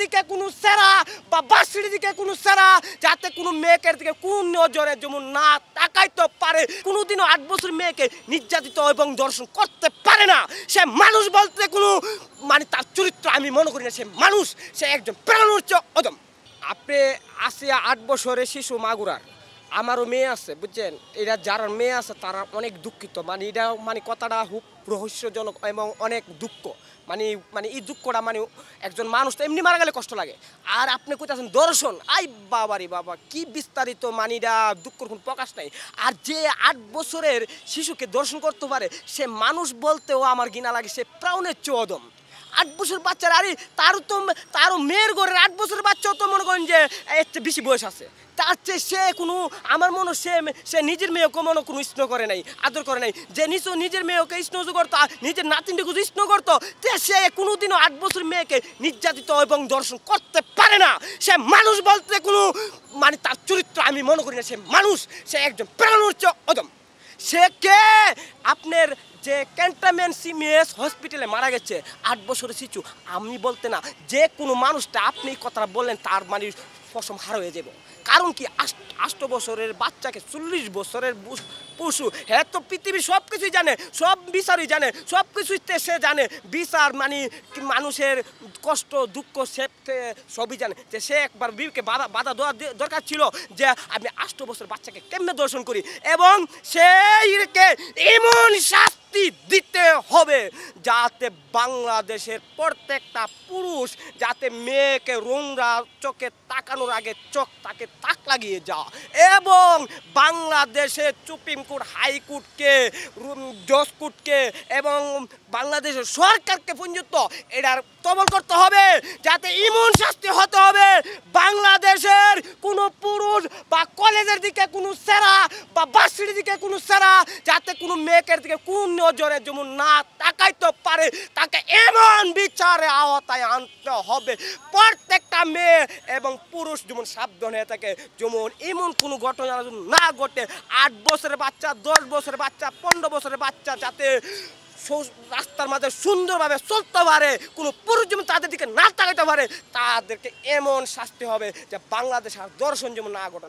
দিকে কোনো সেরা বা বাঁশির দিকে কোনো সেরা, যাতে কোনো মেয়েকের দিকে কোন নজরে যেমন না তাকাইতে পারে, কোনোদিনও 8 বছর মেয়েকে নির্যাতিত এবং দর্শন করতে পারে না। সে মানুষ বলতে কোনো মানে তার চরিত্র আমি মনে করি না সে মানুষ, সে একজন প্রাণের চেয়ে অদম। আপনি আসিয়া 8 বছরের শিশু মাগুরার, আমারও মেয়ে আছে বুঝছেন, এরা যারা মেয়ে আছে তারা অনেক দুঃখিত, মানে এটা মানে কথাটা খুব রহস্যজনক এবং অনেক দুঃখ, মানে মানে এই দুঃখটা মানে একজন মানুষ তো এমনি মারা গেলে কষ্ট লাগে, আর আপনি কোথাছেন দর্শন, আই বাবারি বাবা কি বিস্তারিত, মানে এটা দুঃখর কোনো প্রকাশ নাই। আর যে 8 বছরের শিশুকে দর্শন করতে পারে সে মানুষ বলতেও আমার ঘৃণা লাগে, সে প্রাণের চেয়ে অদম। 8 বছর বাচ্চার, আরে তারও মেয়ের ঘরের 8 বছরের বাচ্চাও তো মনে করেন যে এর চেয়ে বেশি বয়স আছে, তার চেয়ে সে কোনো আমার মনে সে নিজের মেয়েকে মনে কোনো স্নেহ করে নাই, আদর করে নাই, যে নিজের মেয়েকে স্নেহ করতো, নিজের নাতিনটিকে স্নেহ করতো, সে কোনোদিনও 8 বছর মেয়েকে নির্যাতিত এবং দর্শন করতে পারে না। সে মানুষ বলতে কোনো মানে তার চরিত্র আমি মনে করি না সে মানুষ, সে একজন প্রাণের চেয়ে অদম। সে কে? আপনার যে ক্যান্টনমেন্ট সিএমএস হসপিটালে মারা গেছে 8 বছরের শিশু, আমি বলতে না যে কোনো মানুষটা আপনি এই কথাটা বললেন তার মানে পশম হার হয়ে যাব। কারণ কি 8 বছরের বাচ্চাকে 40 বছরের পশু, হ্যাঁ তো পৃথিবীর সব কিছুই জানে, সব বিচারই জানে, সব কিছুই সে জানে, বিচার মানে মানুষের কষ্ট দুঃখ সে সবই জানে, যে সে একবার বিবিকে বাধা দেওয়া দরকার ছিল যে আমি 8 বছর বাচ্চাকে কেমনে দর্শন করি, এবং সেইকে এমন শাস্তি দিতে হবে যাতে বাংলাদেশের প্রত্যেকটা পুরুষ যাতে মেয়েকে রোংরা চোখে তাকানোর আগে চোখ তাকে তাক লাগিয়ে যাওয়া, এবং বাংলাদেশের সুপ্রিম কোর্ট, হাইকোর্টকে, জজ কোর্টকে এবং বাংলাদেশের সরকারকে পর্যন্ত এটার তবল করতে হবে, যাতে এমন শাস্তি হতে হবে বাংলাদেশের কোনো পুরুষ বা কলেজের দিকে কোনো সেরা বা বাসির দিকে কোনো সেরা, যাতে কোনো মেয়েকের দিকে কোন নজরে যেমন না তাকাইতে পারে, তাকে এমন বিচারে আওতায় আনতে হবে। প্রত্যেকটা মেয়ে এবং পুরুষ যেমন সাবধান হয়ে থাকে, যেমন এমন কোনো ঘটনা না ঘটে। 8 বছরের বাচ্চা, 10 বছরের বাচ্চা, 15 বছরের বাচ্চা যাতে রাস্তার মাঝে সুন্দরভাবে চলতে পারে, কোনো পুরুষ যেমন তাদের দিকে না তাকাইতে পারে, তাদেরকে এমন শাস্তি হবে যে বাংলাদেশ আর দর্শন যেমন না ঘটে।